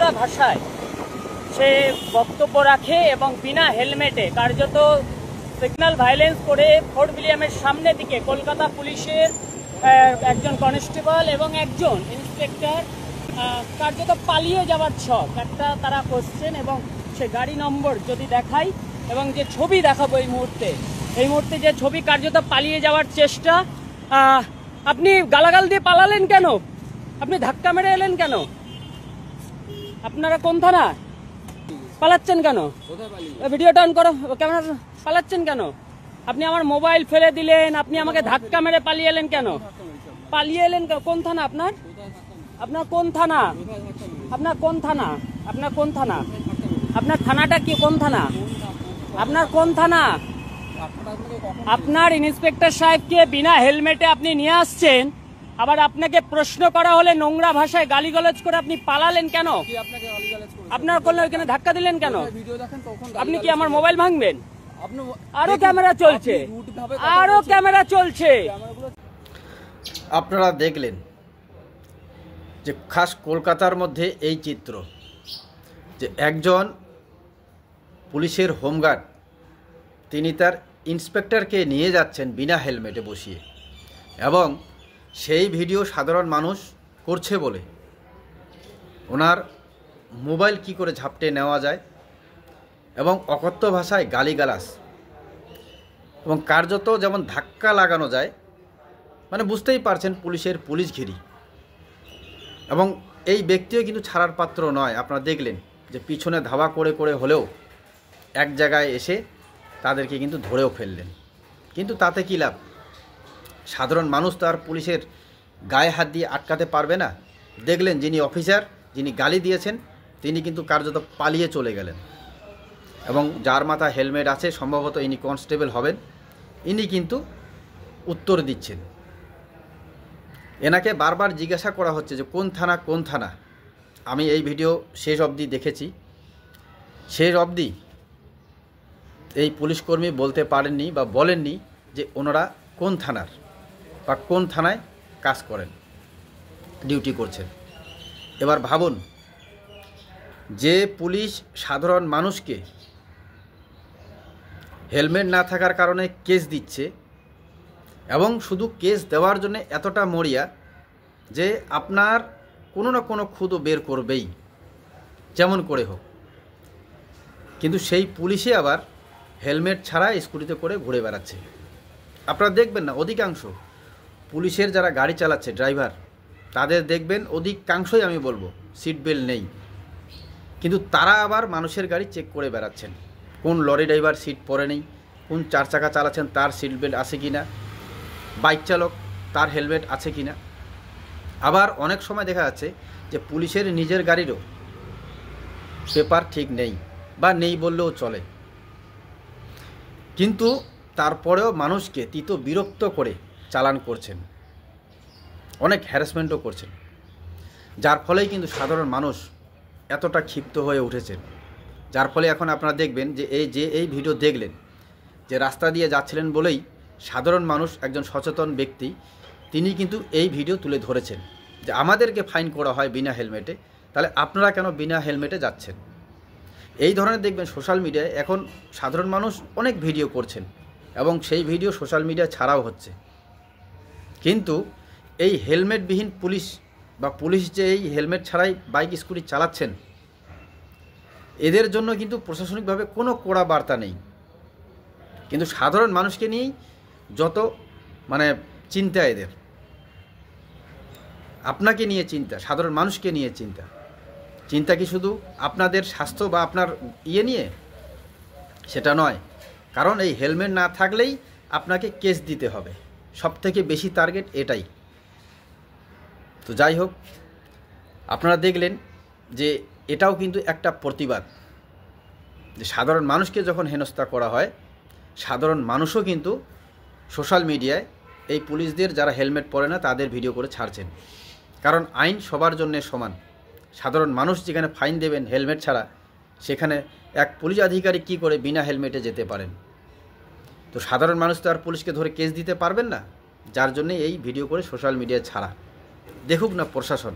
নোংরা ভাষায় সে বক্তব্য রাখে এবং বিনা হেলমেটে কার্যত সিগন্যাল ভায়োলেন্স করে ফোর্ট উইলিয়ামের সামনে দিকে কলকাতা পুলিশের একজন কনস্টেবল এবং একজন ইন্সপেক্টর কার্যত পালিয়ে যাওয়ার ছক একটা তারা করছেন। এবং সে গাড়ি নম্বর যদি দেখাই এবং যে ছবি দেখাবো এই মুহূর্তে যে ছবি কার্যত পালিয়ে যাওয়ার চেষ্টা। আপনি গালাগাল দিয়ে পালালেন কেন? আপনি ধাক্কা মেরে এলেন কেন? আপনারা কোন থানা? পালাচ্ছেন কেন? ভিডিওটা অন করো, ক্যামেরা। পালাচ্ছেন কেন? আপনি আমার মোবাইল ফেলে দিলেন, আপনি আমাকে ধাক্কা মেরে পালিয়ে এলেন কেন? পালিয়ে এলেন কোন থানা আপনার? আপনার কোন থানা? আপনার কোন থানা? আপনার কোন থানা? আপনার থানাটা কি? কোন থানা? আপনার কোন থানা? আপনার ইন্সপেক্টর সাহেবকে বিনা হেলমেটে আপনি নিয়ে আসছেন, আবার আপনাকে প্রশ্ন করা হলে নোংরা ভাষায় গালিগালাজ করে আপনি পালালেন কেন? আপনার করলে ওইখানে ধাক্কা দিলেন কেন? আপনি কি আমার মোবাইল ভাঙবেন? আরো ক্যামেরা চলছে, আরো ক্যামেরা চলছে। আপনারা দেখলেন যে খাস কলকাতার মধ্যে এই চিত্র, যে একজন পুলিশের হোমগার্ড তিনি তার ইন্সপেক্টরকে নিয়ে যাচ্ছেন বিনা হেলমেটে বসিয়ে, এবং সেই ভিডিও সাধারণ মানুষ করছে বলে ওনার মোবাইল কি করে ঝাপটে নেওয়া যায় এবং অকথ্য ভাষায় গালিগালাজ এবং কার্যত যেমন ধাক্কা লাগানো যায়, মানে বুঝতেই পারছেন পুলিশগিরি। এবং এই ব্যক্তিও কিন্তু ছাড়ার পাত্র নয়। আপনারা দেখলেন যে পিছনে ধাওয়া করে করে হলেও এক জায়গায় এসে তাদেরকে কিন্তু ধরেও ফেললেন। কিন্তু তাতে কী লাভ? সাধারণ মানুষ তো আর পুলিশের গায়ে হাত দিয়ে আটকাতে পারবে না। দেখলেন যিনি অফিসার, যিনি গালি দিয়েছেন, তিনি কিন্তু কার্যত পালিয়ে চলে গেলেন। এবং যার মাথায় হেলমেট আছে, সম্ভবত ইনি কনস্টেবল হবেন, ইনি কিন্তু উত্তর দিচ্ছেন। এনাকে বারবার জিজ্ঞাসা করা হচ্ছে যে কোন থানা কোন থানা। আমি এই ভিডিও শেষ অবধি দেখেছি, শেষ অবধি এই পুলিশকর্মী বলতে পারেননি বা বলেননি যে ওনারা কোন থানার বা কোন থানায় কাজ করেন, ডিউটি করছেন। এবার ভাবুন, যে পুলিশ সাধারণ মানুষকে হেলমেট না থাকার কারণে কেস দিচ্ছে, এবং শুধু কেস দেওয়ার জন্য এতটা মরিয়া যে আপনার কোনো না কোনো খুদও বের করবেই যেমন করে হোক, কিন্তু সেই পুলিশে আবার হেলমেট ছাড়া স্কুটিতে করে ঘুরে বেড়াচ্ছে। আপনারা দেখবেন না, অধিকাংশ পুলিশের যারা গাড়ি চালাচ্ছে ড্রাইভার, তাদের দেখবেন অধিকাংশই আমি বলবো সিট বেল্ট নেই, কিন্তু তারা আবার মানুষের গাড়ি চেক করে বেড়াচ্ছেন। কোন লরি ড্রাইভার সিট পরে নেই, কোন চার চাকা চালাচ্ছেন তার সিট বেল্ট আছে কি না, বাইক চালক তার হেলমেট আছে কি না। আবার অনেক সময় দেখা যাচ্ছে যে পুলিশের নিজের গাড়িরও পেপার ঠিক নেই বা নেই বললেও চলে, কিন্তু তারপরেও মানুষকে বিরক্ত করে চালান করছেন, অনেক হ্যারাসমেন্টও করছেন, যার ফলেই কিন্তু সাধারণ মানুষ এতটা ক্ষিপ্ত হয়ে উঠেছেন। যার ফলে এখন আপনারা দেখবেন যে এই ভিডিও দেখলেন, যে রাস্তা দিয়ে যাচ্ছিলেন বলেই সাধারণ মানুষ, একজন সচেতন ব্যক্তি, তিনি কিন্তু এই ভিডিও তুলে ধরেছেন যে আমাদেরকে ফাইন করা হয় বিনা হেলমেটে, তাহলে আপনারা কেন বিনা হেলমেটে যাচ্ছেন। এই ধরনের দেখবেন সোশ্যাল মিডিয়ায় এখন সাধারণ মানুষ অনেক ভিডিও করছেন এবং সেই ভিডিও সোশ্যাল মিডিয়া ছাড়াও হচ্ছে। কিন্তু এই হেলমেটবিহীন পুলিশ বা পুলিশ যে এই হেলমেট ছাড়াই বাইক স্কুটি চালাচ্ছেন, এদের জন্য কিন্তু প্রশাসনিকভাবে কোনো কড়া বার্তা নেই, কিন্তু সাধারণ মানুষকে নিয়েই যত চিন্তা এদের। আপনাকে নিয়ে চিন্তা, সাধারণ মানুষকে নিয়ে চিন্তা কি শুধু আপনাদের স্বাস্থ্য বা আপনার নিয়ে? সেটা নয়, কারণ এই হেলমেট না থাকলেই আপনাকে কেস দিতে হবে, সবথেকে বেশি টার্গেট এটাই। তো যাই হোক, আপনারা দেখলেন যে এটাও কিন্তু একটা প্রতিবাদ, যে সাধারণ মানুষকে যখন হেনস্থা করা হয়, সাধারণ মানুষও কিন্তু সোশ্যাল মিডিয়ায় এই পুলিশদের যারা হেলমেট পরে না তাদের ভিডিও করে ছাড়ছেন। কারণ আইন সবার জন্য সমান। সাধারণ মানুষ যেখানে ফাইন দেবেন হেলমেট ছাড়া, সেখানে এক পুলিশ আধিকারিক কী করে বিনা হেলমেটে যেতে পারেন? তো সাধারণ মানুষ তো আর পুলিশকে ধরে কেস দিতে পারবেন না, যার জন্য এই ভিডিও করে সোশ্যাল মিডিয়ায় ছাড়া। দেখুক না প্রশাসন।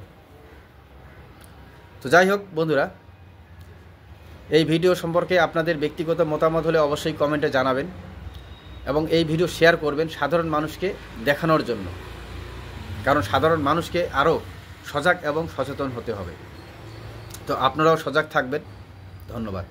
তো যাই হোক বন্ধুরা, এই ভিডিও সম্পর্কে আপনাদের ব্যক্তিগত মতামত হলে অবশ্যই কমেন্টে জানাবেন এবং এই ভিডিও শেয়ার করবেন সাধারণ মানুষকে দেখানোর জন্য, কারণ সাধারণ মানুষকে আরও সজাগ এবং সচেতন হতে হবে। তো আপনারাও সজাগ থাকবেন। ধন্যবাদ।